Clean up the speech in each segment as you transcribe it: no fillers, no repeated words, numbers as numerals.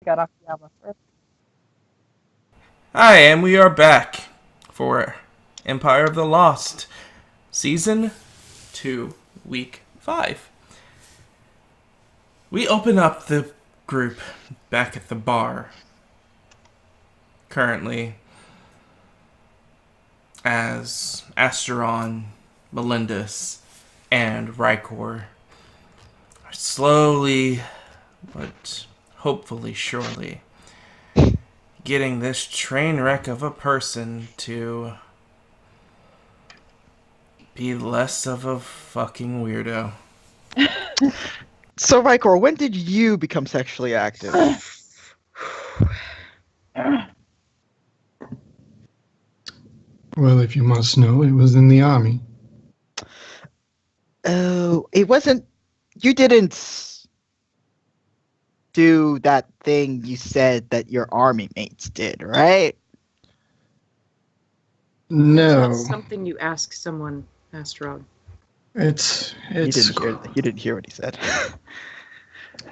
got off camera first. Hi, and we are back for Empire of the Lost, Season 2, Week 5. We open up the group back at the bar, currently, as Asteron, Melindus, and Rykor are slowly, but hopefully surely, getting this train wreck of a person to be less of a fucking weirdo. So, Rykor, when did you become sexually active? Well, if you must know, it was in the army. Oh, it wasn't. You didn't do that thing you said that your army mates did, right? No, That's something you ask someone, Asteron. it's You didn't hear what he said.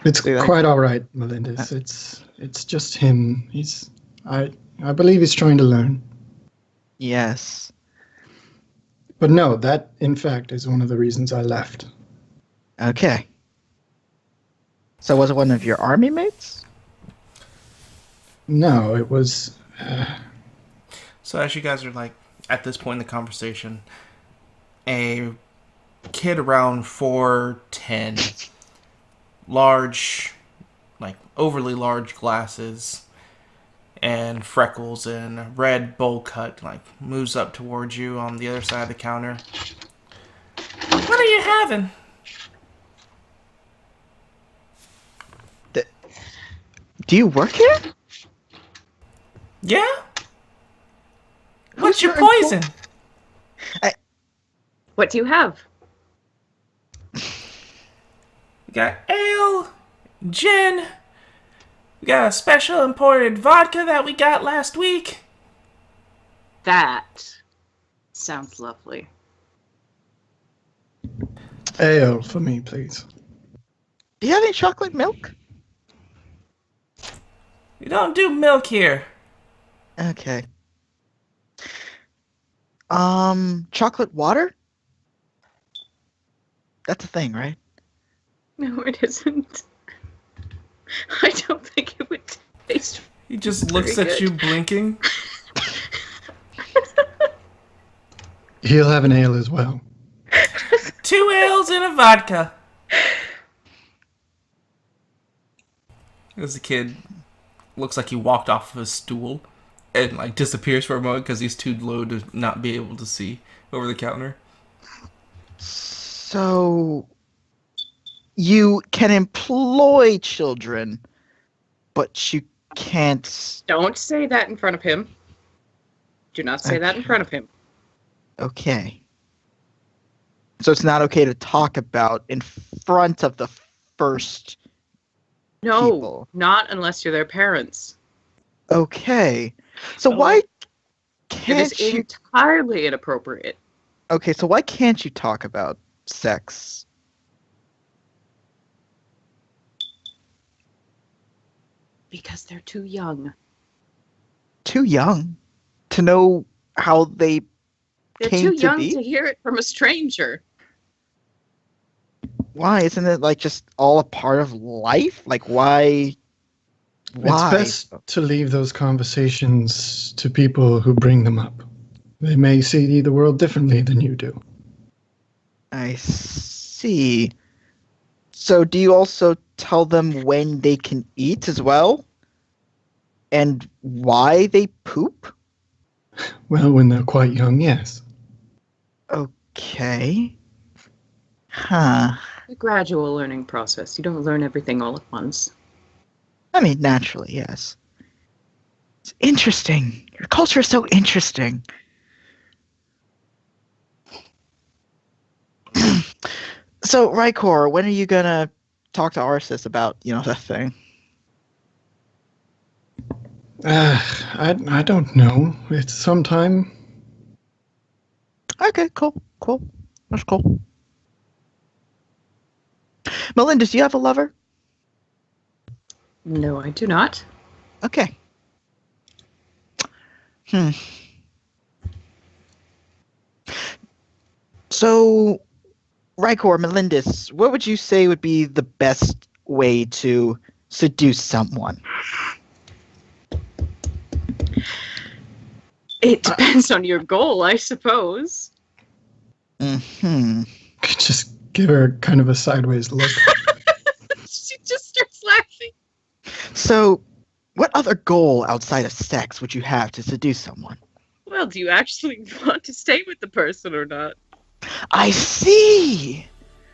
it's See, like- quite all right, Melindus. It's just him. I believe he's trying to learn. Yes. But no, that in fact is one of the reasons I left. Okay. So was it one of your army mates? No, it was. So as you guys are like at this point in the conversation, a kid around 4'10", large, like overly large glasses and freckles and a red bowl cut, like moves up towards you on the other side of the counter. What are you having? Do you work here? Yeah? What's Who's your your poison? What do you have? We got ale, gin. We got a special imported vodka that we got last week. That sounds lovely. Ale for me, please. Do you have any chocolate milk? We don't do milk here. Okay. Chocolate water? That's a thing, right? No, it isn't. I don't think it would taste. He just looks Very at good. you blinking. He'll have an ale as well. 2 ales and a vodka. As the kid looks like he walked off of his stool and like disappears for a moment because he's too low to not be able to see over the counter. So you can employ children, but you can't. Don't say that in front of him. Do not say that in Okay. front of him. Okay. So it's not okay to talk about in front of the first No, people. not unless you're their parents. Okay. So Oh. why It can't is you entirely inappropriate. Okay, so why can't you talk about sex? Because they're too young. Too young to know how they They're came too to young be? to hear it from a stranger. Why isn't it like just all a part of life? Like why It's best to leave those conversations to people who bring them up. They may see the world differently than you do. I see. So do you also tell them when they can eat as well? And why they poop? Well, when they're quite young, yes. Okay. Huh. A gradual learning process. You don't learn everything all at once. I mean, naturally, yes. It's interesting. Your culture is so interesting. So, Rykor, when are you gonna talk to Arsis about, that thing? I don't know. It's sometime. Okay, cool. That's cool. Melinda, do you have a lover? No, I do not. Okay. So, Rykor, Melindis, what would you say would be the best way to seduce someone? It depends on your goal, I suppose. Just give her kind of a sideways look. She just starts laughing. So, what other goal outside of sex would you have to seduce someone? Well, do you actually want to stay with the person or not? I see!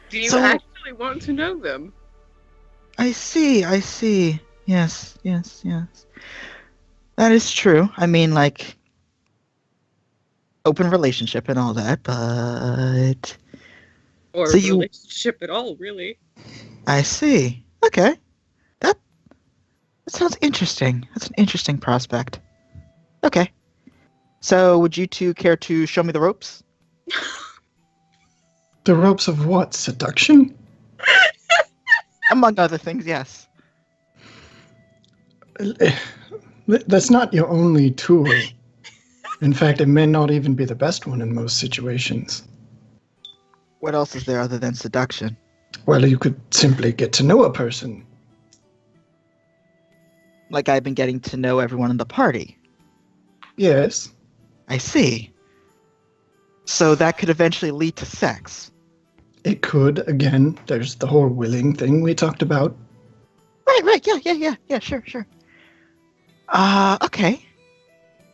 Do you So- actually want to know them? I see. Yes. That is true. I mean, like, open relationship and all that, but... Or So a you- relationship at all, really. I see. Okay. That sounds interesting. That's an interesting prospect. Okay. So, would you two care to show me the ropes? The ropes of what? Seduction? Among other things, yes. That's not your only tool. In fact, it may not even be the best one in most situations. What else is there other than seduction? Well, you could simply get to know a person. Like I've been getting to know everyone in the party. Yes. I see. So that could eventually lead to sex. It could. Again, there's the whole willing thing we talked about. Right, yeah, sure. Okay.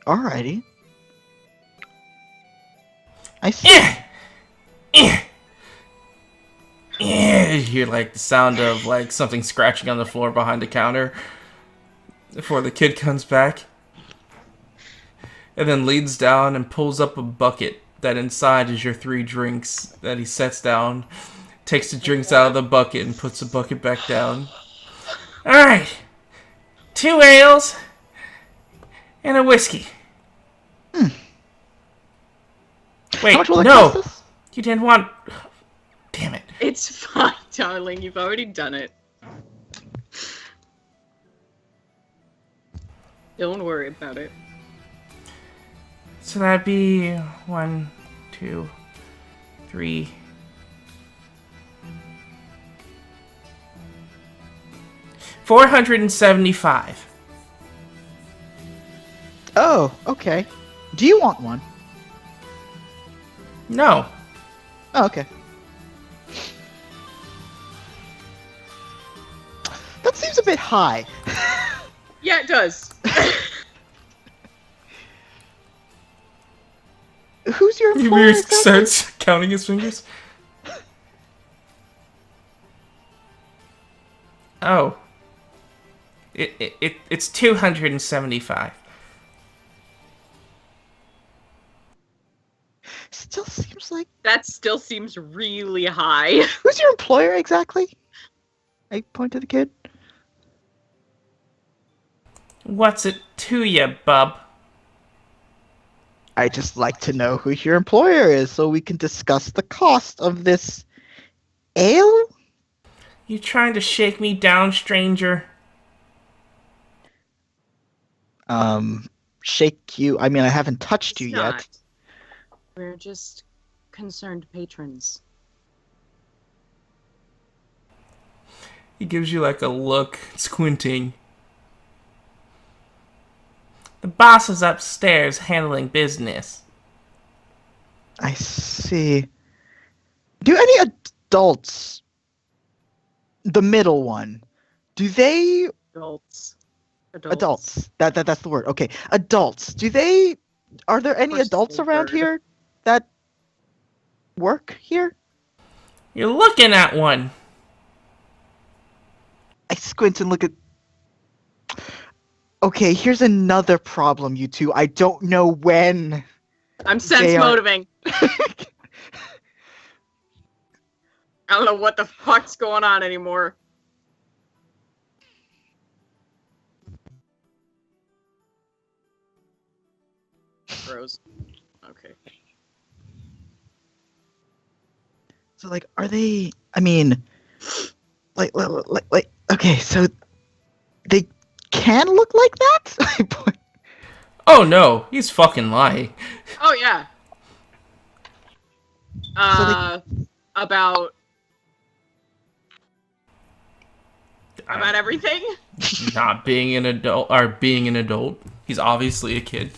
Alrighty. I see. You hear like the sound of like something scratching on the floor behind the counter before the kid comes back, and then leans down and pulls up a bucket that inside is your 3 drinks that he sets down, takes the drinks out of the bucket and puts the bucket back down. Alright, 2 ales and a whiskey. Wait, How much will that no! cost us? You didn't want... Damn it. It's fine, darling. You've already done it. Don't worry about it. So that'd be 1, 2, 3... 475. Oh, okay. Do you want one? No. Oh, okay. That seems a bit high. Yeah, it does. Who's your employer Ymir exactly? starts counting his fingers. Oh. It's 275. Still seems like... That still seems really high. Who's your employer exactly? I point to the kid. What's it to ya, bub? I just like to know who your employer is so we can discuss the cost of this ale? You trying to shake me down, stranger? Shake you? I mean, I haven't touched you It's yet. not. We're just concerned patrons. He gives you like a look, squinting. The boss is upstairs handling business. I see. Do any adults, the middle one, do they... Adults. That's the word. Okay. Adults. Are there any First adults around word. here that work here? You're looking at one. I squint and look at... Okay, here's another problem, you two. I don't know when. I'm sense They are- motiving. I don't know what the fuck's going on anymore. Rose. Okay. So, like, are they... I mean... Like, okay, so... can look like that? Oh no, he's fucking lying. Oh yeah. About everything. Not being an adult, or being an adult. He's obviously a kid.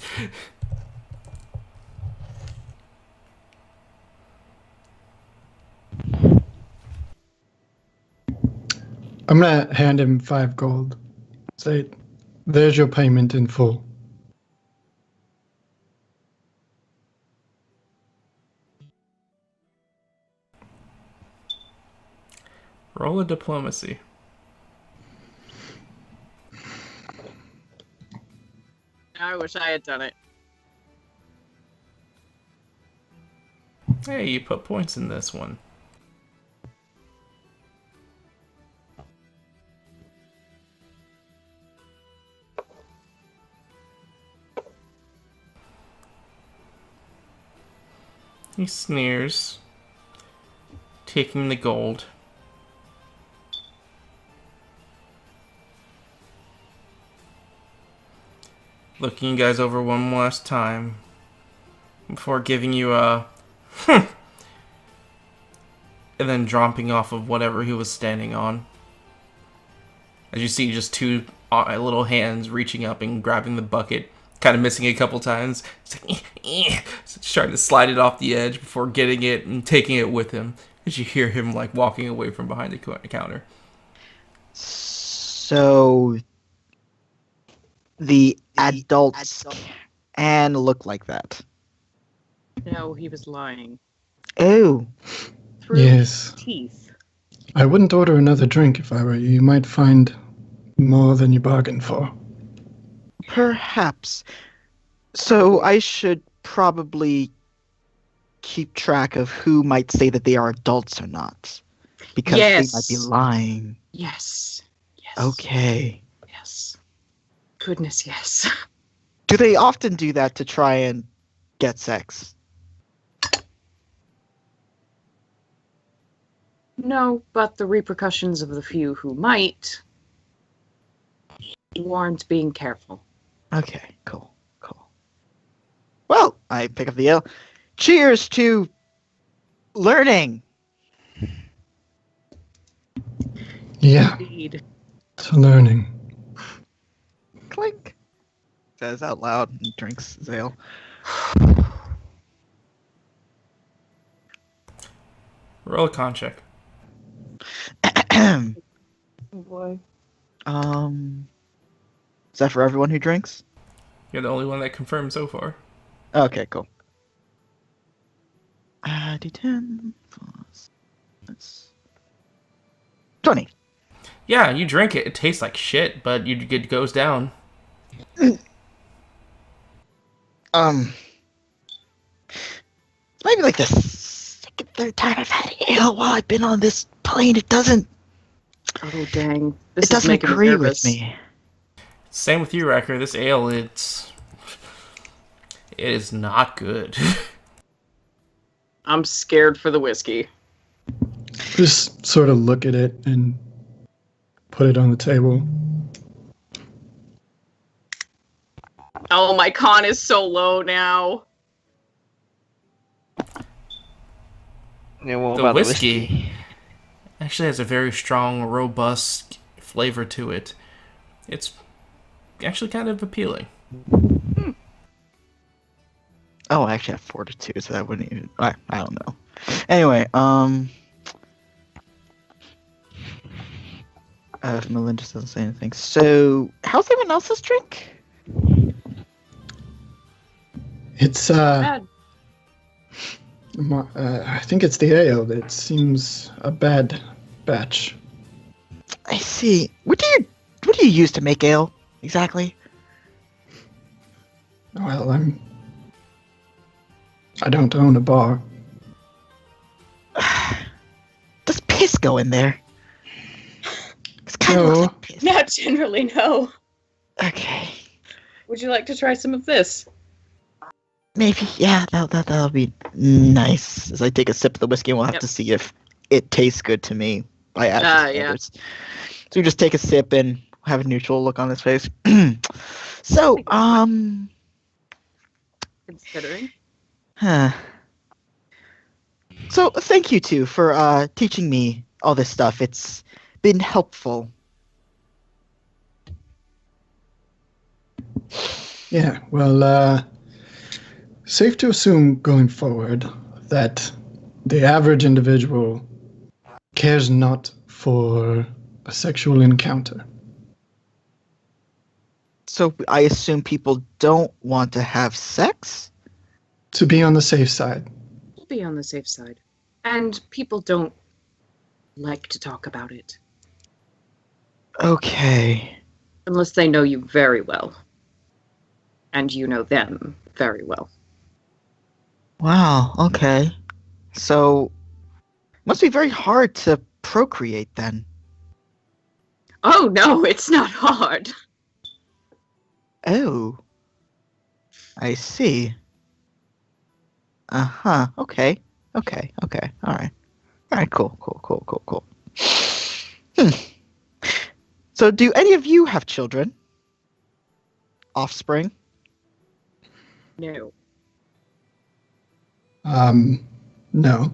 I'm gonna hand him 5 gold. Say, there's your payment in full. Roll a diplomacy. I wish I had done it. Hey, you put points in this one. He sneers, taking the gold. Looking you guys over one last time before giving you a and then dropping off of whatever he was standing on. As you see just 2 little hands reaching up and grabbing the bucket, kind of missing it a couple times. It's like, trying to slide it off the edge before getting it and taking it with him. As you hear him like walking away from behind the counter. So the adults can look like that. No, he was lying. Oh. Through Yes. teeth. I wouldn't order another drink if I were you. You might find more than you bargained for. Perhaps. So I should probably keep track of who might say that they are adults or not. Because they might be lying. Yes. Yes. Okay. Yes. Goodness, yes. Do they often do that to try and get sex? No, but the repercussions of the few who might warrant being careful. Okay, cool. Well, I pick up the ale. Cheers to learning. Yeah, Indeed. to learning. Clink. Says out loud and drinks his ale. Roll a con check. Oh boy. Is that for everyone who drinks? You're the only one that confirmed so far. Okay, cool. D10 plus that's 20. Yeah, you drink it. It tastes like shit, but it goes down. Maybe like the second, third time I've had ale while I've been on this plane. It doesn't Oh dang. This it doesn't is making agree me with nervous. me. Same with you, Wrecker. This ale, it is not good. I'm scared for the whiskey. Just sort of look at it and put it on the table. Oh, my con is so low now. Yeah, well, The about whiskey actually has a very strong, robust flavor to it. It's actually kind of appealing. Oh, I actually have fortitude, so that wouldn't even. I don't know. Anyway, if Melinda doesn't say anything, so how's everyone else's drink? It's Bad. I think it's the ale. It seems a bad batch. I see. What do you use to make ale exactly? Well, I don't own a bar. Does piss go in there? It's kind of No. looks like piss. Not generally, no. Okay. Would you like to try some of this? Maybe, yeah, that'll be nice. As I take a sip of the whiskey, we'll have Yep. to see if it tastes good to me by Adam's Yeah. standards. So we just take a sip and have a neutral look on his face. So, Considering. huh. So thank you two for teaching me all this stuff. It's been helpful. Yeah, well, safe to assume going forward that the average individual cares not for a sexual encounter. So I assume people don't want to have sex? To be on the safe side. We'll be on the safe side. And people don't like to talk about it. Okay. Unless they know you very well. And you know them very well. Wow, okay. So, must be very hard to procreate then. Oh no, it's not hard. Oh. I see. Uh-huh, okay. Okay. Alright, cool. So, do any of you have children? Offspring? No. No.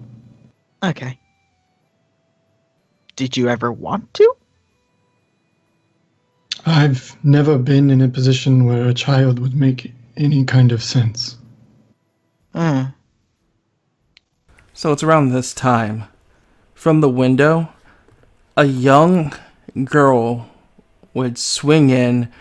Okay. Did you ever want to? I've never been in a position where a child would make any kind of sense. So it's around this time. From the window, a young girl would swing in,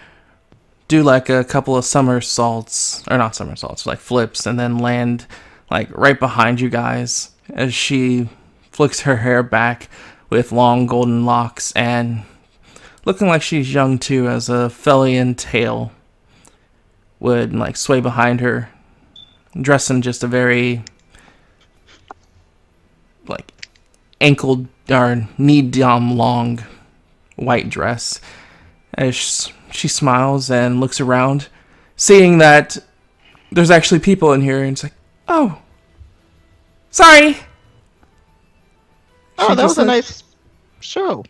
do like a couple of somersaults, or not somersaults, like flips, and then land like right behind you guys as she flicks her hair back with long golden locks and looking like she's young too, as a Felian tail would like sway behind her, dressed in just a very like ankle or knee-down long white dress. As she smiles and looks around, seeing that there's actually people in here, and it's like, oh, sorry. Oh, She that just was a nice show.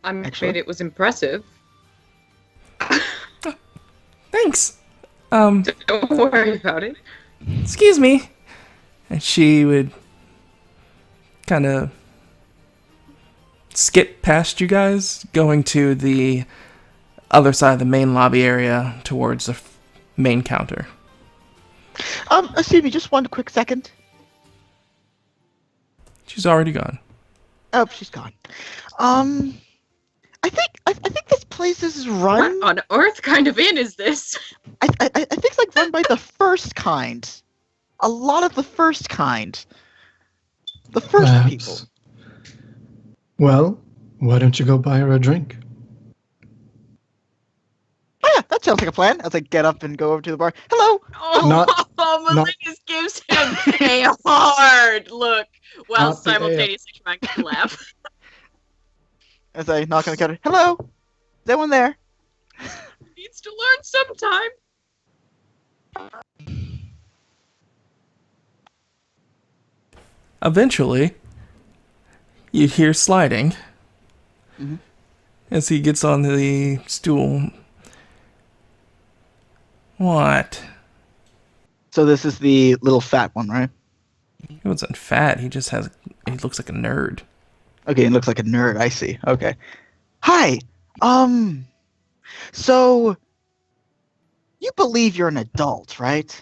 I'm Actually. afraid it was impressive. Thanks. Don't worry about it. Excuse me. And she would kind of skip past you guys, going to the other side of the main lobby area towards the main counter. Excuse me, just one quick second. She's already gone. Oh, she's gone. I think this place is run. What on earth kind of inn is this? I think it's like run by the first kind. A lot of the first kind. The first Perhaps. people. Well, why don't you go buy her a drink? Oh yeah, that sounds like a plan. As I get up and go over to the bar. Hello. Oh, Not- Melinius gives him a hard look while Not the ale. simultaneously trying to laugh. As I knock on the counter. Hello. Is anyone there? Needs to learn sometime. Eventually, you hear sliding Mhm. as he gets on the stool. What? So this is the little fat one, right? He wasn't fat. He looks like a nerd. Okay, it looks like a nerd. I see. Okay. Hi. So you believe you're an adult, right?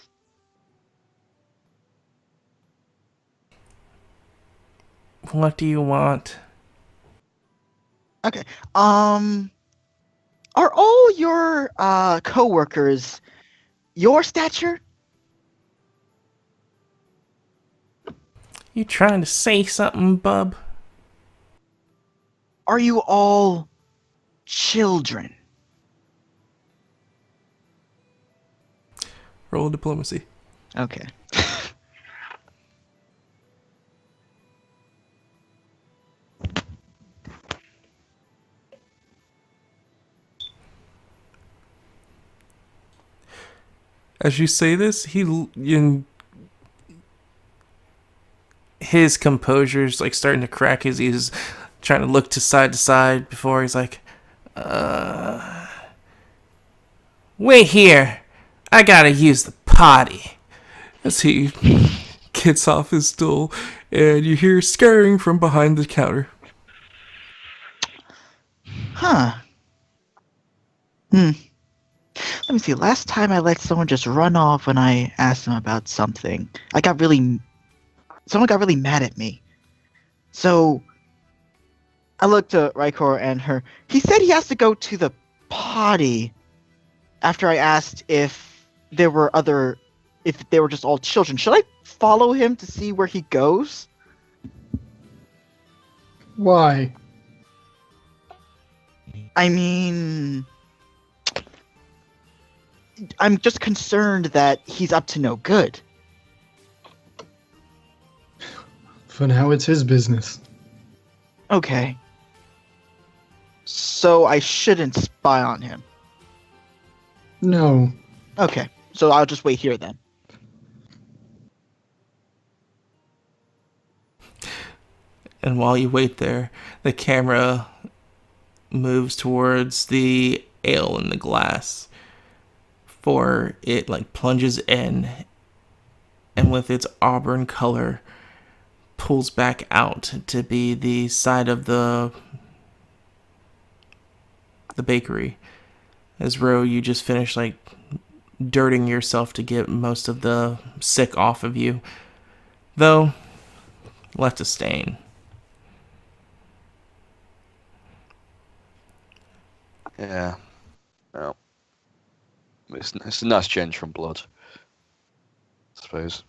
What do you want? Okay. Are all your coworkers your stature? You trying to say something, bub? Are you all children? Roll diplomacy. Okay. As you say this, his composure's like starting to crack as he's trying to look to side before he's like, Wait here. I gotta use the potty. As he gets off his stool, and you hear scurrying from behind the counter. Huh. Let me see. Last time I let someone just run off when I asked them about something, someone got really mad at me. So I looked to Rykor and her. He said he has to go to the potty after I asked if they were just all children. Should I follow him to see where he goes? Why? I mean, I'm just concerned that he's up to no good. For now, it's his business. Okay. So I shouldn't spy on him. No. Okay. So I'll just wait here then. And while you wait there, the camera moves towards the ale in the glass. For it plunges in, and with its auburn color pulls back out to be the side of the bakery. As Ro, you just finished dirting yourself to get most of the sick off of you, though left a stain. Yeah. Well, it's a nice change from blood, I suppose.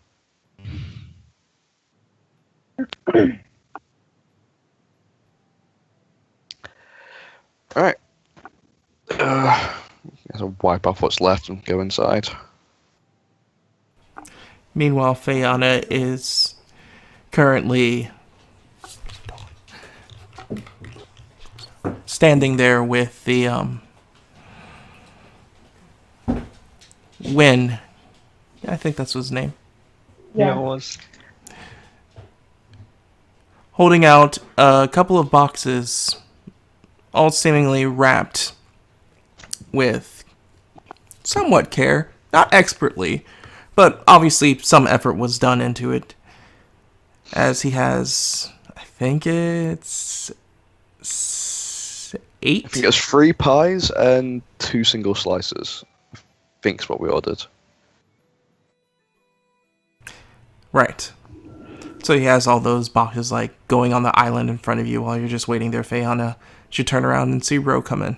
Alright. I'll wipe off what's left and go inside. Meanwhile, Fayana is currently standing there with the Win. I think that's his name. Yeah, it was. Holding out a couple of boxes, all seemingly wrapped with somewhat care, not expertly, but obviously some effort was done into it. As he has, I think it's 8? I think it's 3 pies and 2 single slices. I think is what we ordered. Right. So he has all those boxes going on the island in front of you while you're just waiting there. Fayana should turn around and see Ro come in.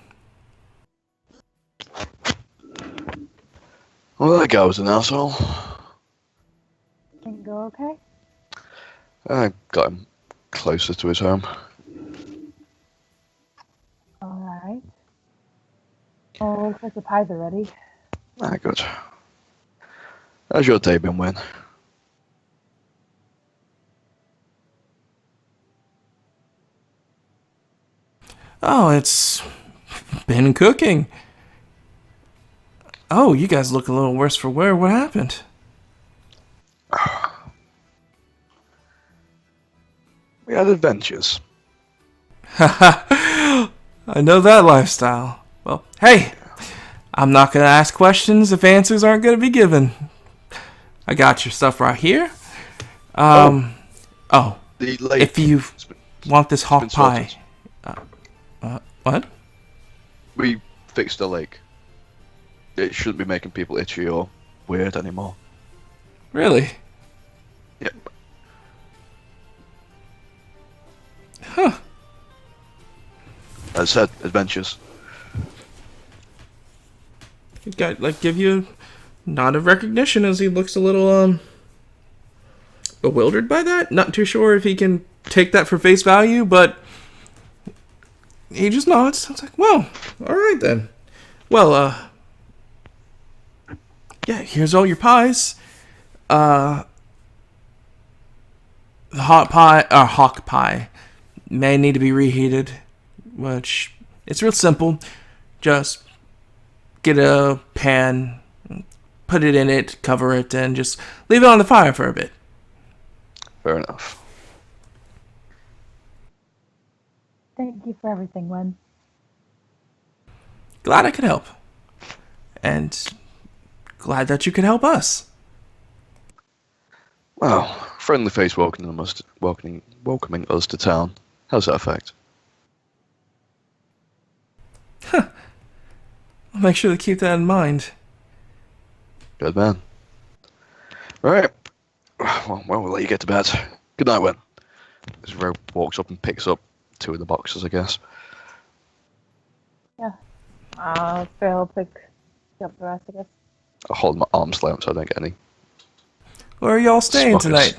Well, that guy was an asshole. Think go okay? I got him closer to his home. Alright. Oh, looks like the pies are ready. Ah, good. How's your day been, Win? Oh, it's been cooking. Oh, you guys look a little worse for wear. What happened? We had adventures. I know that lifestyle. Well, hey, I'm not going to ask questions if answers aren't going to be given. I got your stuff right here. The lake. If you want this hawk pie. What? We fixed the lake. It shouldn't be making people itchy or weird anymore. Really? Yep. Huh. As I said, adventures. He got give you a nod of recognition as he looks a little bewildered by that. Not too sure if he can take that for face value, but he just nods. I was like, well, all right then. Well, yeah, here's all your pies. The hawk pie may need to be reheated, which it's real simple. Just get a pan, put it in it, cover it, and just leave it on the fire for a bit. Fair enough. Thank you for everything, Wen. glad I could help. And glad that you could help us. Well, friendly face welcoming us to town. How's that effect? I'll make sure to keep that in mind. Good man. Right. Well, we'll let you get to bed. Good night, Wen. As Ro walks up and picks up 2 of the boxes, I guess. Yeah. Phil pick up the rest, I guess. I'll hold my arms length so I don't get any. Where are y'all staying Smuckers. tonight?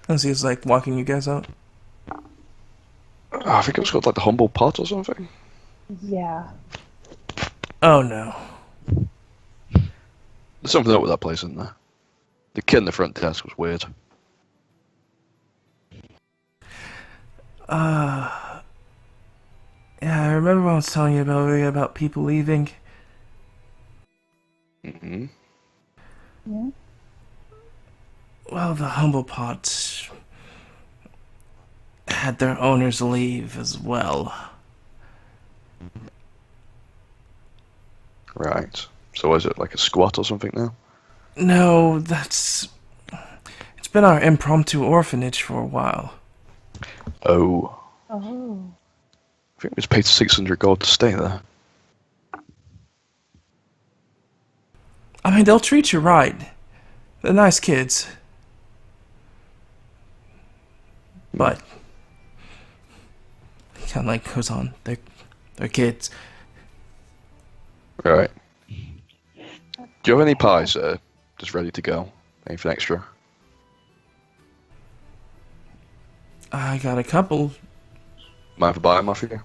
As he's like walking you guys out. I think it was called like the Humble Pot or something. Yeah. Oh no. There's something up with that place, isn't there? The kid in the front desk was weird. Yeah, I remember when I was telling you about people leaving. Mm-hmm. Yeah. Well, the Humble Pot had their owners leave as well. Right. So is it like a squat or something now? No, it's been our impromptu orphanage for a while. Oh. Oh. I think we just paid 600 gold to stay there. I mean, they'll treat you right. They're nice kids. But he kind of like goes on. They're kids. Right. Do you have any pies there? Just ready to go? Anything extra? I got a couple. Mind if I buy them off you?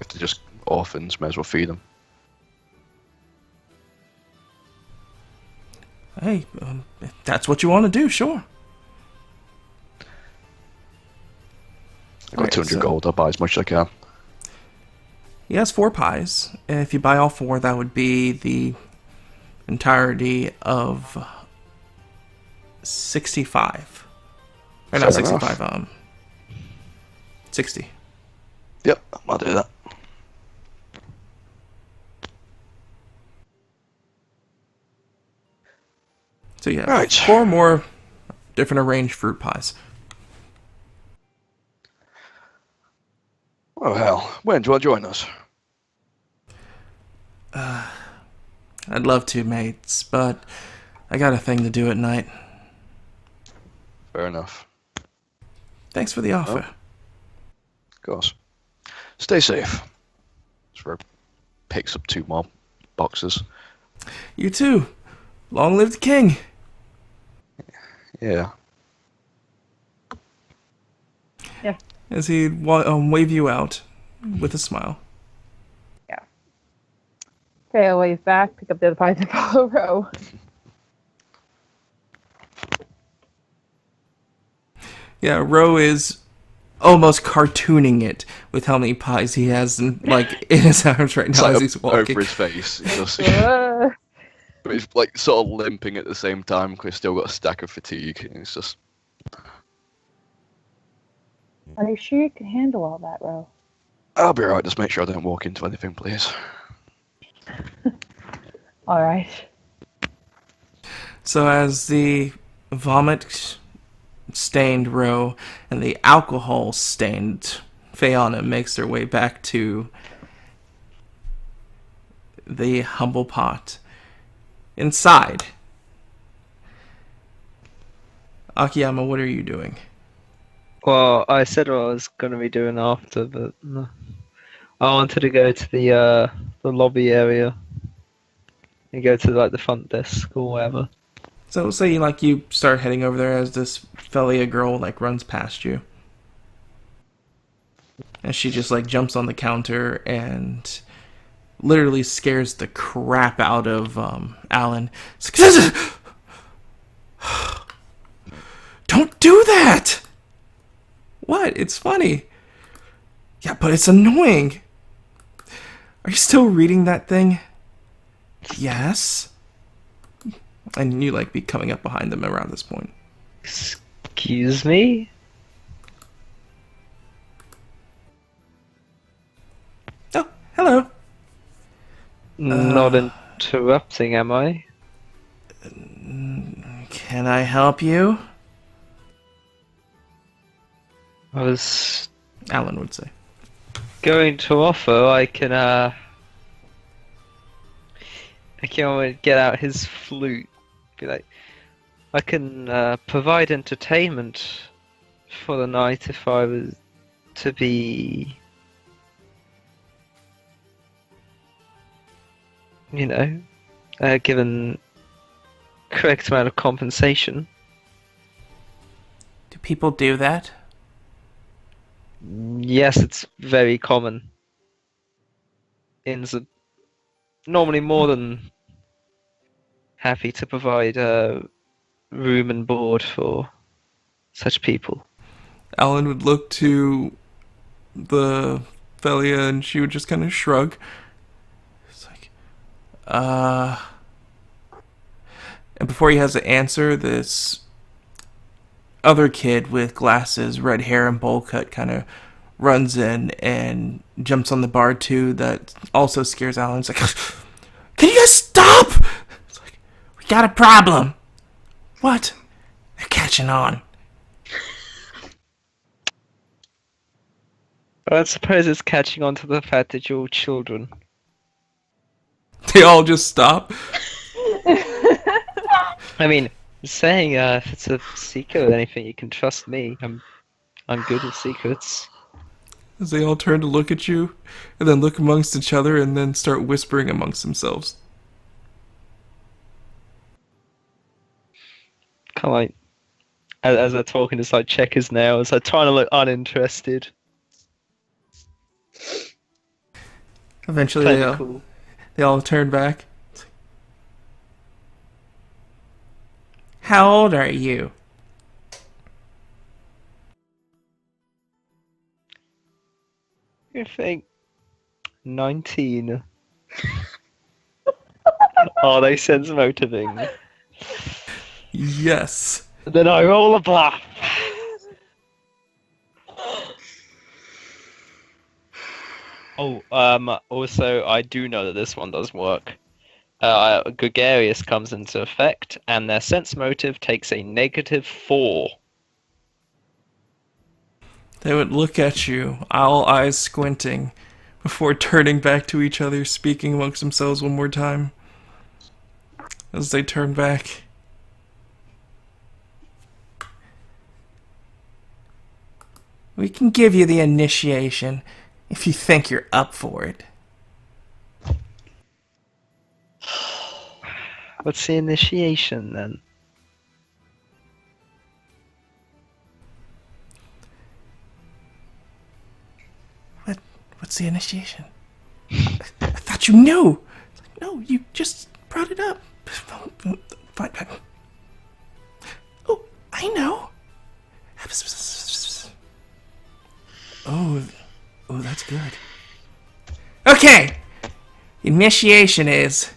If they're just orphans, may as well feed them. Hey, if that's what you want to do, sure. I got Okay, 200 so- gold, I'll buy as much as I can. He has 4 pies. And if you buy all 4, that would be the entirety of 65. Or not Fair 65, enough. 60. Yep, I'll do that. So yeah, Right. 4 more different arranged fruit pies. Oh hell, when do you want to join us? I'd love to, mates, but I got a thing to do at night. Fair enough. Thanks for the offer. Of course. Stay safe. Swear picks up 2 more boxes. You too. Long live the king. Yeah. As he wave you out with a smile. Phil waves back, pick up the other pies and follow Ro. Yeah, Ro is almost cartooning it with how many pies he has in his arms right It's now like as he's walking. over his face. He's just, Uh, he's like sort of limping at the same time because he's still got a stack of fatigue. And it's just, Are you sure you can handle all that, Ro? I'll be alright, just make sure I don't walk into anything, please. Alright. So as the vomit stained Ro and the alcohol stained Fayana makes their way back to the Humble Pot. Inside, Akiyama, what are you doing? Well, I said what I was going to be doing after, but no. I wanted to go to the lobby area and go to like the front desk or whatever. So say you start heading over there as this Felia girl runs past you. And she just jumps on the counter and literally scares the crap out of Alan. Don't do that! What? It's funny. Yeah, but it's annoying. Are you still reading that thing? Yes. And you be coming up behind them around this point. Excuse me? Oh, hello. Not interrupting, am I? Can I help you? I was Alan would say. going to offer I can get out his flute. Be like, I can provide entertainment for the night if I was to be, given correct amount of compensation. Do people do that? Yes, it's very common. Inns are normally more than happy to provide room and board for such people. Alan would look to the Felia and she would just kind of shrug. It's like, And before he has to answer, this other kid with glasses, red hair, and bowl cut kind of runs in and jumps on the bar too. That also scares Alan. It's like, can you guys stop? It's like, we got a problem. What? They're catching on. I suppose it's catching on to the fact that you're all children. They all just stop. I mean, saying if it's a secret or anything, you can trust me. I'm good with secrets. As they all turn to look at you, and then look amongst each other, and then start whispering amongst themselves. Kind of like, as they're talking, just like check his nails, like trying to look uninterested. Eventually, Cool. they all turn back. How old are you? I think 19. Are they sense motiving? Yes. Then I roll a bluff. Also, I do know that this one does work. Gregarious comes into effect, and their sense motive takes a -4. They would look at you, owl eyes squinting, before turning back to each other, speaking amongst themselves one more time. As they turn back. We can give you the initiation if you think you're up for it. What's the initiation then? What's the initiation? I thought you knew. No, you just brought it up. Fine. Oh, I know. Oh, that's good. Okay. Initiation is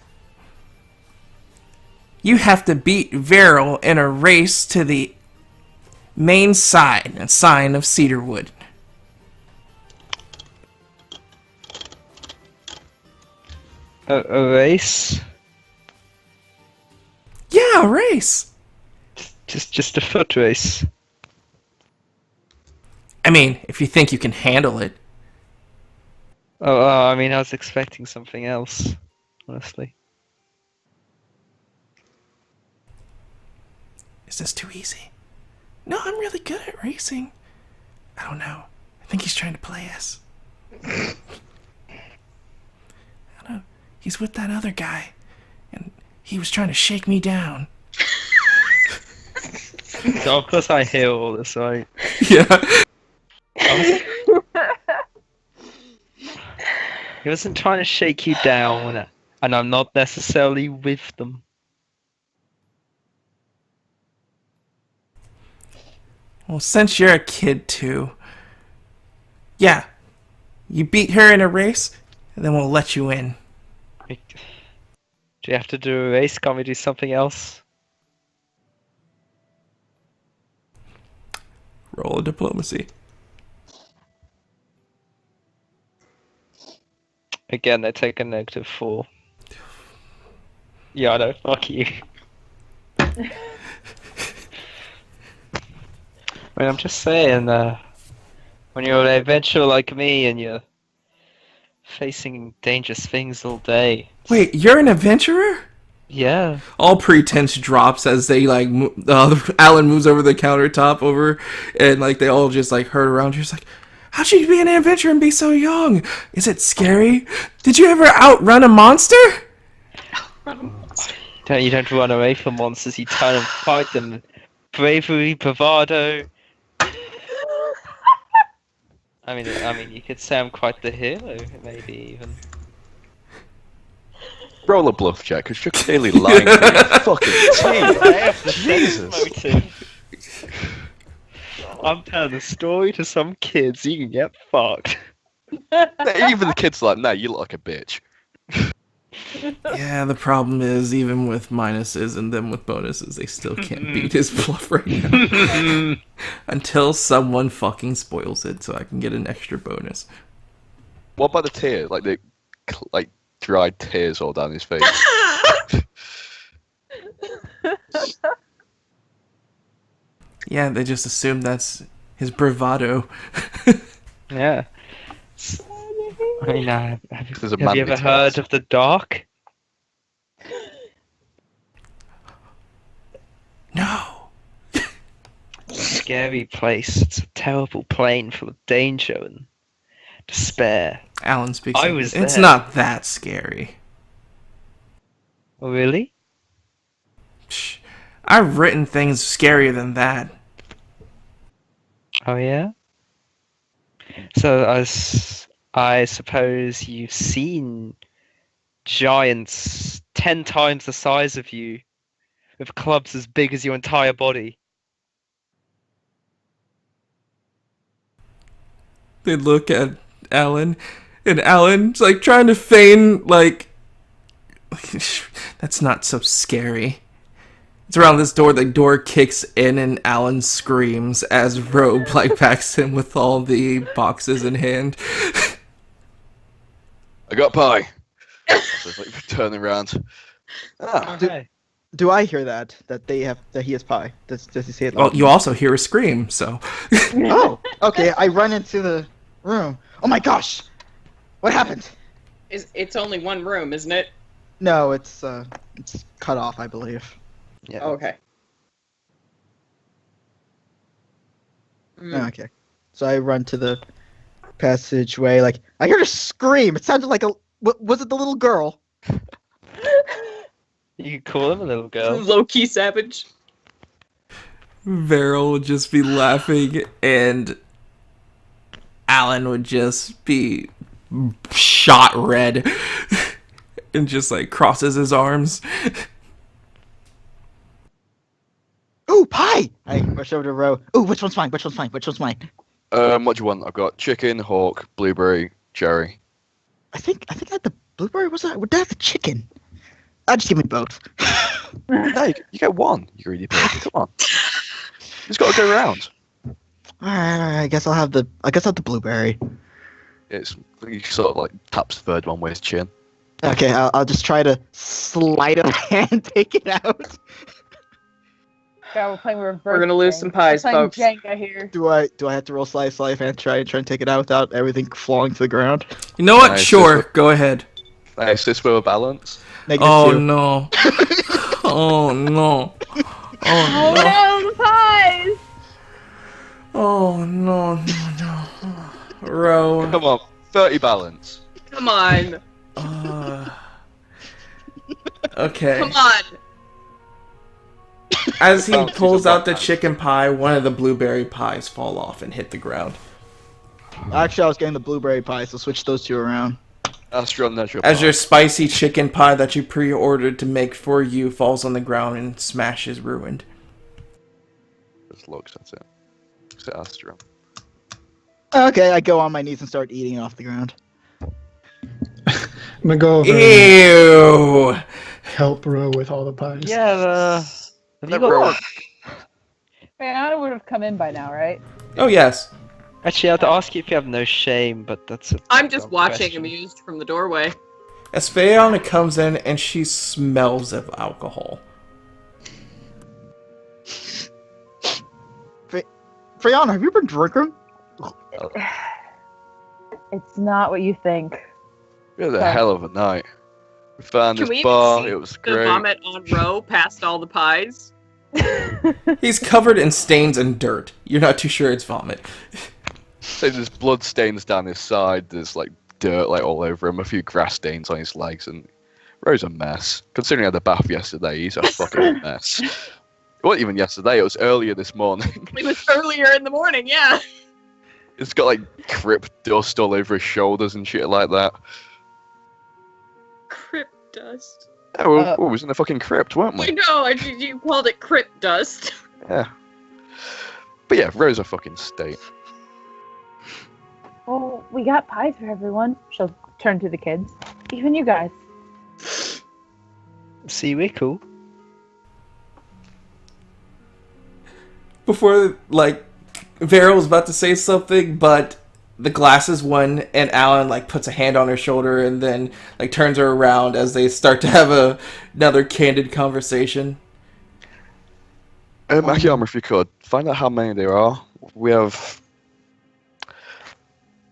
you have to beat Viral in a race to the main side and sign of Cedarwood. A race? Yeah, a race. Just a foot race. I mean, if you think you can handle it. I mean, I was expecting something else, honestly. Is this too easy? No, I'm really good at racing. I don't know. I think he's trying to play us. I don't know. He's with that other guy, and he was trying to shake me down. Oh, of course I hear all this, right? Yeah. He wasn't trying to shake you down, and I'm not necessarily with them. Well, since you're a kid too, yeah, you beat her in a race, and then we'll let you in. Do you have to do a race? Can't we do something else? Roll a diplomacy. Again, they take a -4. Yeah, I know. Fuck you. I mean, I'm just saying, when you're an adventurer like me and you're facing dangerous things all day. Wait, you're an adventurer? Yeah. All pretense drops as they like Alan moves over the countertop over, and like they all just like herd around. You're just like, how'd you be an adventurer and be so young? Is it scary? Did you ever outrun a monster? You don't run away from monsters. You turn and fight them. Bravery, bravado. I mean, you could say I'm quite the hero, maybe even. Roll a bluff check, because you're clearly lying to your fucking team. Jesus. I'm telling a story to some kids, you can get fucked. Even the kids are like, nah, you look like a bitch. Yeah, the problem is, even with minuses and then with bonuses, they still can't beat his bluff right now. Until someone fucking spoils it so I can get an extra bonus. What about the tears? Like, the dried tears all down his face. Yeah, they just assume that's his bravado. Yeah. I mean, have There's a you ever manly heard tears. of the Dark? No. Scary place. It's a terrible plane full of danger and despair. Alan speaks. I up. was It's there. not that scary. Oh, really? Psh, I've written things scarier than that. Oh, yeah? So, I suppose you've seen giants 10 times the size of you with clubs as big as your entire body. They look at Alan, and Alan's like trying to feign like that's not so scary. It's around this door. The door kicks in, and Alan screams as Robe like backs him with all the boxes in hand. I got pie. So it's like turning around. Ah, Okay. Do I hear that? That he has pie? Does he say it? Well, loud? you also hear a scream, so Oh, okay. I run into the room. Oh my gosh! What happened? It's only one room, isn't it? No, it's cut off, I believe. Yeah. Oh, okay. Mm. Okay. So I run to the passageway. Like I heard a scream. It sounded like was it the little girl? You could call him a little girl. Low-key savage. Veryl would just be laughing, and Alan would just be shot red and just like crosses his arms. Ooh, pie! I rush over to Ro. Ooh, which one's mine? Which one's mine? Which one's mine? what do you want? I've got chicken, hawk, blueberry, cherry. I think I had the blueberry. Was that? Would that have the chicken? Just give me both. No, you get one, you greedy bitch. Come on. It's got to go around. All right. I guess I'll have the blueberry. It's he sort of like taps the third one with his chin. Okay, I'll just try to slide of hand, take it out. God, we're playing reverse. We're gonna lose Jenga. some pies, We're playing folks. Jenga here. Do I have to roll slide and try and take it out without everything falling to the ground? You know what? Nice. Sure, go ahead. Nice, this will balance. -2. No. Oh no. Oh Oh no. no, the pies! Oh no. Row. Come on, 30 balance. Come on. Okay. Come on. As he Bounces pulls up out the that chicken pie, one of the blueberry pies fall off and hit the ground. Actually, I was getting the blueberry pie, so switch those two around. Astro As your spicy chicken pie that you pre-ordered to make for you falls on the ground and Smash is ruined. Just looks, that's it. It's Astro. Okay, I go on my knees and start eating it off the ground. I'm gonna go over and Ew! help Ro with all the pies. Yeah, have you got Roll. one? Wait, Anna would have come in by now, right? Oh yes. Actually, I have to ask you if you have no shame, but that's a I'm just dumb watching, question. amused from the doorway. As Fiona comes in and she smells of alcohol. Fiona, have you been drinking? It's not what you think. We had a hell of a night. We found Can this we bar. see It was the great. vomit on Ro past all the pies? He's covered in stains and dirt. You're not too sure it's vomit. So there's blood stains down his side. There's like dirt like all over him. A few grass stains on his legs, and Ro's a mess. Considering he had the bath yesterday, he's a fucking mess. It wasn't even yesterday. It was earlier this morning. It was earlier in the morning, yeah. It's got like crypt dust all over his shoulders and shit like that. Crypt dust. Yeah, we was in the fucking crypt, weren't I we? know, you called it crypt dust. Yeah. But yeah, Ro's a fucking state. Well, we got pies for everyone. She'll turn to the kids. Even you guys. See, we're cool. Before, like, Vera was about to say something, but the glasses won, and Alan, like, puts a hand on her shoulder and then, like, turns her around as they start to have another candid conversation. Akiyama, if you could, find out how many there are. We have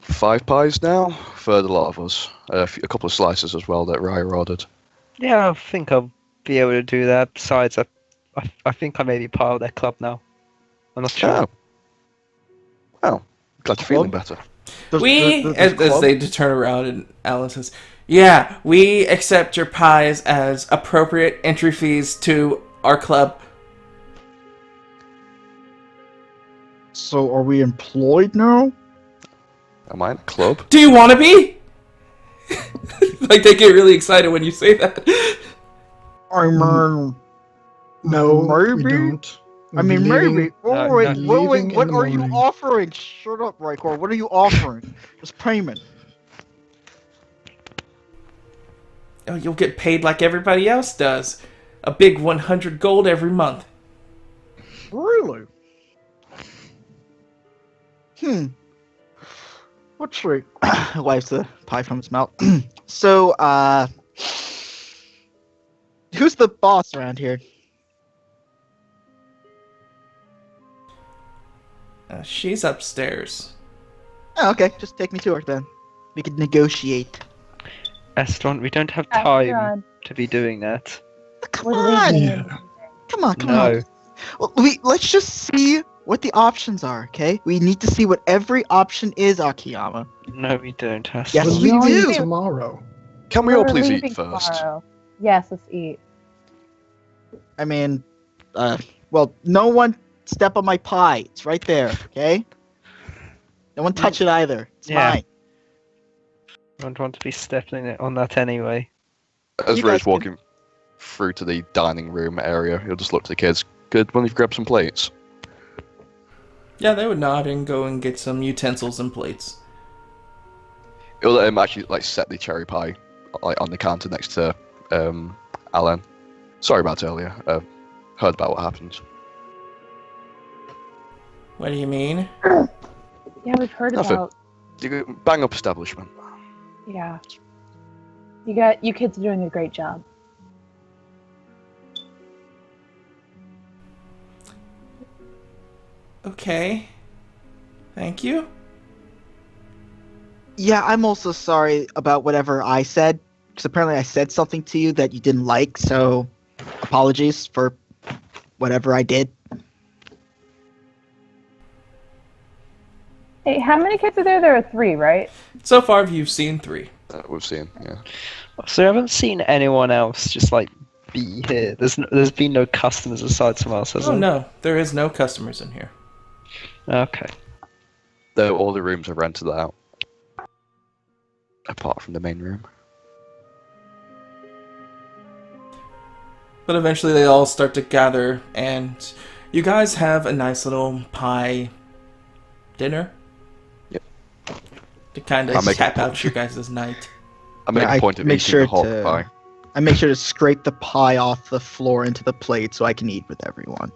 5 pies now for the lot of us. A couple of slices as well that Raya ordered. Yeah, I think I'll be able to do that. Besides, I think I may be part of their club now. I'm not sure. Oh. Well, glad you're feeling better. As they turn around and Alan says, yeah, we accept your pies as appropriate entry fees to our club. So are we employed now? Am I in a club? Do you want to be? Like, they get really excited when you say that. I mean, No, we maybe. don't. I mean, Leaving- maybe. No, Wait, no. Leaving in what the are you morning. offering? Shut up, Raikor. What are you offering? Just payment. Oh, you'll get paid like everybody else does. A big 100 gold every month. Really? Let's see. Wipes the pie from his mouth. So, who's the boss around here? She's upstairs. Oh, okay. Just take me to her then. We could negotiate. Eston, we don't have After time on, to be doing that. Come we're on. leaving. Yeah. Come on. No. Well, let's just see what the options are, okay? We need to see what every option is, Akiyama. No, we don't. Eston. Yes, We're we leaving do. tomorrow. Can we all We're please leaving eat first? tomorrow. Yes, let's eat. I mean, well, no one step on my pie. It's right there, okay? No one touch it either. It's Yeah. mine. I don't want to be stepping it on that anyway. As You guys Ro's can- walking through to the dining room area, he'll just look to the kids. Good, when you've grabbed some plates. Yeah, they would nod and go and get some utensils and plates. He'll let him actually like set the cherry pie like on the counter next to Alan. Sorry about earlier. Heard about what happened. What do you mean? Yeah, we've heard Nothing. about. You go bang up establishment. Yeah. You kids are doing a great job. Okay. Thank you. Yeah, I'm also sorry about whatever I said, because apparently I said something to you that you didn't like, so apologies for whatever I did. Hey, how many kids are there? There are 3, right? So far, you've seen 3. We've seen, yeah. So I haven't seen anyone else just like be here. There's been no customers aside from us, has Oh there? no, there is no customers in here. Okay. Though all the rooms are rented out. Apart from the main room. But eventually they all start to gather, and you guys have a nice little pie dinner. Yep. To kind I'll of make cap it- out your guys' night. I make I a point of make eating sure the whole to- pie. I make sure to scrape the pie off the floor into the plate so I can eat with everyone.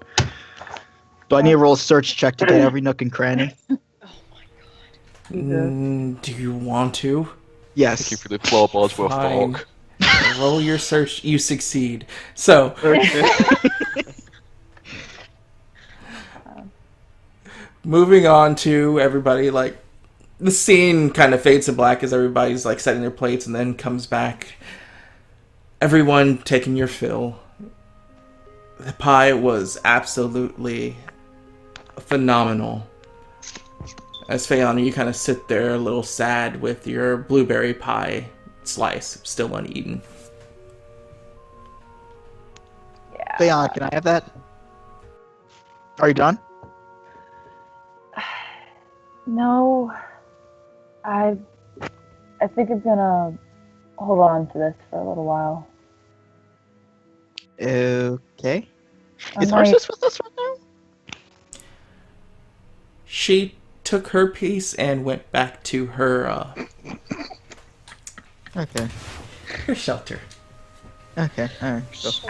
Do I need to roll a search check to get every nook and cranny? Do you want to? Yes. Thank you for the floorboards with a Fine. fork. Roll your search. You succeed. So. Moving on to everybody, like, the scene kind of fades to black as everybody's, like, setting their plates and then comes back. Everyone taking your fill. The pie was absolutely phenomenal. As Fayana, you kind of sit there a little sad with your blueberry pie slice still uneaten. Yeah. Fayana, can I have that? Are you done? No. I think I'm gonna hold on to this for a little while. Okay. I Is might- Arceus with us right now? She took her piece and went back to her Okay. her shelter. Okay. All right. So,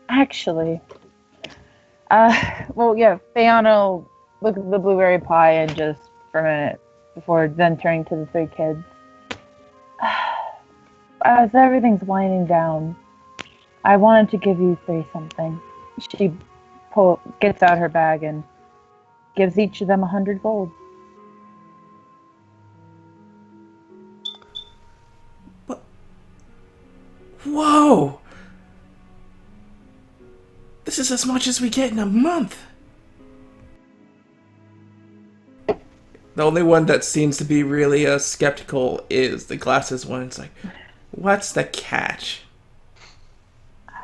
Actually, well, yeah, Fayano look at the blueberry pie and just for a minute before then turning to the three kids. As everything's winding down, I wanted to give you three something. She gets out her bag and gives each of them 100 gold. Whoa! This is as much as we get in a month. The only one that seems to be really skeptical is the glasses one. It's like, what's the catch?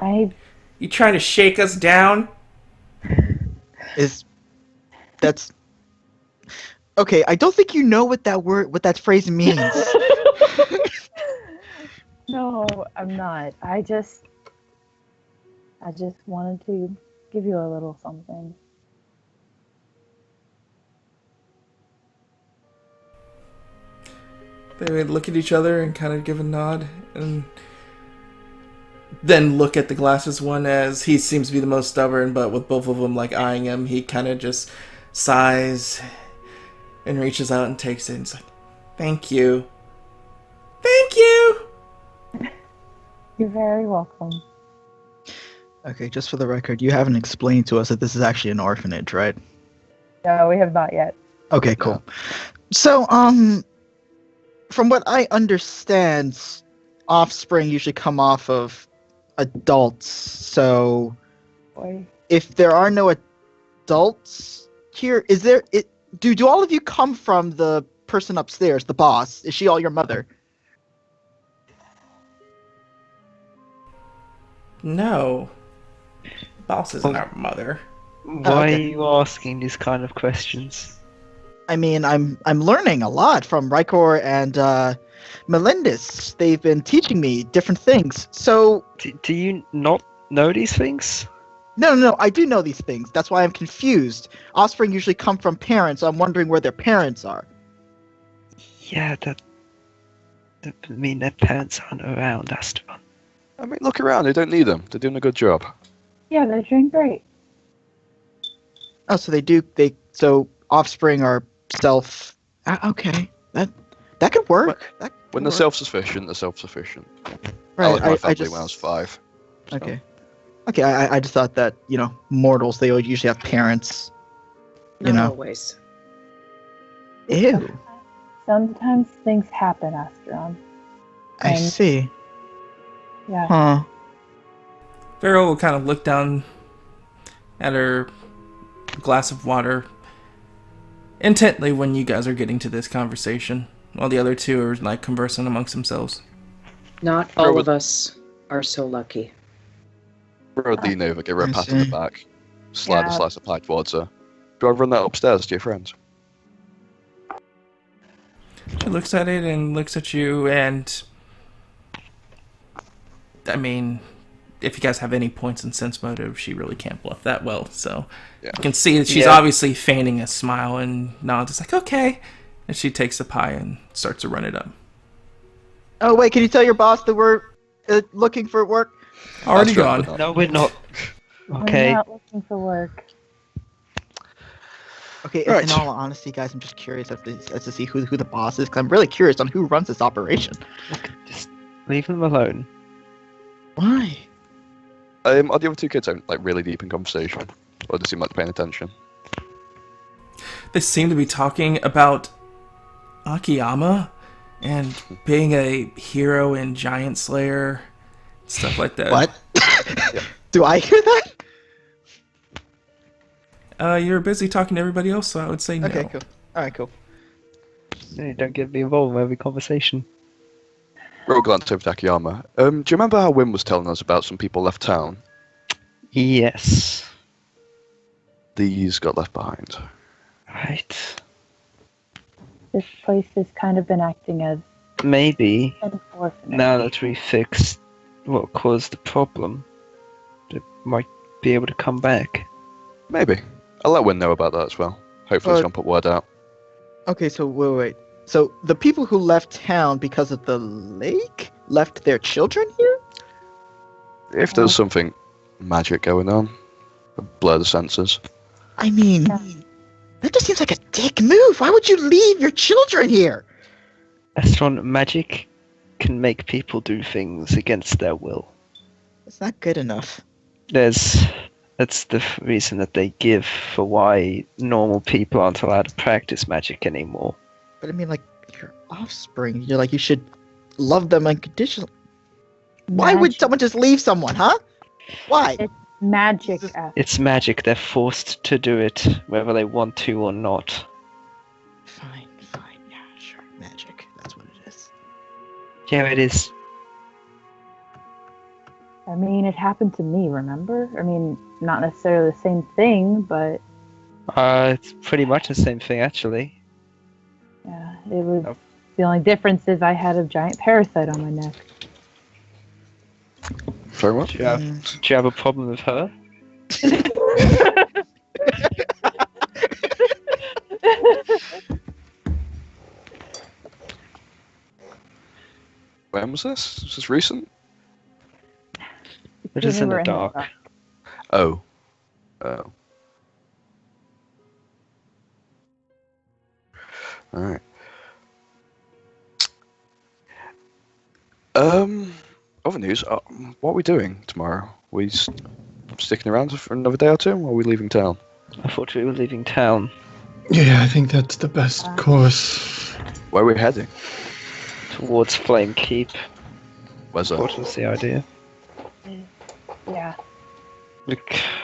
You trying to shake us down? that's okay. I don't think you know what that phrase means. No, I'm not. I just wanted to give you a little something. They would look at each other and kind of give a nod, and then look at the glasses one as he seems to be the most stubborn, but with both of them like eyeing him, he kind of just sighs and reaches out and takes it and he's like, thank you. Thank you! You're very welcome. Okay, just for the record, you haven't explained to us that this is actually an orphanage, right? No, we have not yet. Okay, cool. So, from what I understand, offspring usually come off of adults. So, Boy. if there are no adults here, do all of you come from the person upstairs, the boss? Is she all your mother? No. Boss isn't our mother. Why okay. are you asking these kind of questions? I mean, I'm learning a lot from Rykor and Melindis. They've been teaching me different things. So, Do you not know these things? no, I do know these things. That's why I'm confused. Offspring usually come from parents, so I'm wondering where their parents are. Yeah, that mean their parents aren't around, Aston. I mean, look around. They don't need them. They're doing a good job. Yeah, they're doing great. Oh, so so offspring are self. Okay, that could work. When they're self-sufficient, they're self-sufficient. Right, I left my family just, when I was 5. So. Okay. Okay, I just thought that, mortals, they usually have parents. Not always. Ew. Sometimes things happen, Astron. I see. Yeah. Huh. Vero will kind of look down at her glass of water intently when you guys are getting to this conversation, while the other two are like conversing amongst themselves. Not all of us are so lucky. We'll lean over, give her a I pat on the see. back, slide a Yeah. slice of pie towards her. Do I run that upstairs to your friends? She looks at it and looks at you, and I mean, if you guys have any points in sense motive, she really can't bluff that well. So Yeah. you can see that she's obviously feigning a smile and nods. It's like, okay. And she takes the pie and starts to run it up. Oh, wait, can you tell your boss that we're looking for work? Already That's right, gone. but No, we're not. Okay. We're not looking for work. Okay, Right. in all honesty, guys, I'm just curious as to see who the boss is, because I'm really curious on who runs this operation. Look, just Leave them alone. Why? Are the other two kids like really deep in conversation, or does he seem like paying attention? They seem to be talking about Akiyama and being a hero in Giant Slayer, stuff like that. What? Do I hear that? You're busy talking to everybody else, so I would say no. Okay, cool. Alright, cool. No, you don't get me involved in every conversation. Roll glance over to Akiyama. Do you remember how Wim was telling us about some people left town? Yes. These got left behind. Right. This place has kind of been acting as Maybe, an orphanage. now that we fixed what caused the problem, it might be able to come back. Maybe. I'll let Win know about that as well. Hopefully he's gonna put word out. Okay, so wait. So the people who left town because of the lake left their children here? If there's something magic going on, blur the senses. I mean, that just seems like a dick move. Why would you leave your children here? Astron magic can make people do things against their will. It's not good enough. That's the reason that they give for why normal people aren't allowed to practice magic anymore. But I mean, like, your offspring, you should love them unconditionally. Why would someone just leave someone, huh? Why? It's magic. It's magic. They're forced to do it, whether they want to or not. Fine. Yeah, sure. Magic. That's what it is. Yeah, it is. I mean, it happened to me, remember? I mean, not necessarily the same thing, but It's pretty much the same thing, actually. yeah, it was. The only difference is I had a giant parasite on my neck. Sorry, what? Do you have a problem with her? When was this? Was this recent? It is in the dark. Oh. Alright. Other news. What are we doing tomorrow? We sticking around for another day or two, or are we leaving town? I thought we were leaving town. Yeah, I think that's the best course. Where are we heading? Towards Flame Keep. Where's that? What was the idea? Yeah.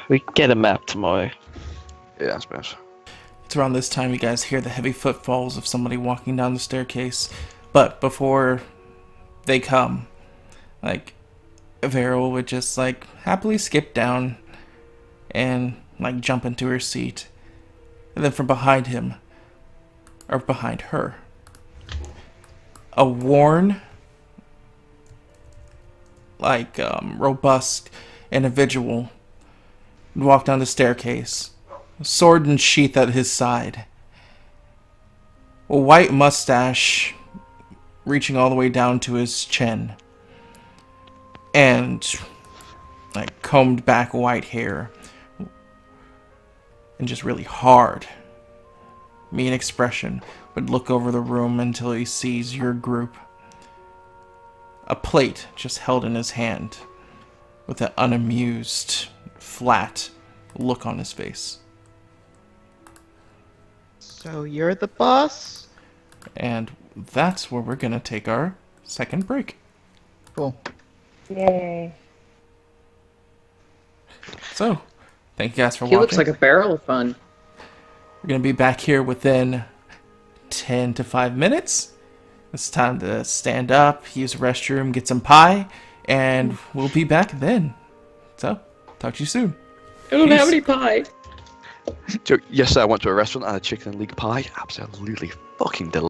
We get a map tomorrow. Yeah, I suppose. It's around this time you guys hear the heavy footfalls of somebody walking down the staircase. But before they come, like, Veryl would just, like, happily skip down and, like, jump into her seat. And then from behind him, or behind her, a worn, like, robust individual would walk down the staircase, a sword and sheath at his side, a white mustache reaching all the way down to his chin, and like combed back white hair, and just really hard, mean expression, would look over the room until he sees your group. A plate just held in his hand, with an unamused, flat look on his face. So you're the boss? And that's where we're gonna take our second break. Cool. Yay. So, thank you guys for He watching. looks like a barrel of fun. We're gonna be back here within 10 to 5 minutes. It's time to stand up, use the restroom, get some pie, and we'll be back then. So, talk to you soon. I don't Peace. have any pie. Yesterday I went to a restaurant and had a chicken and leek pie. Absolutely fucking delicious.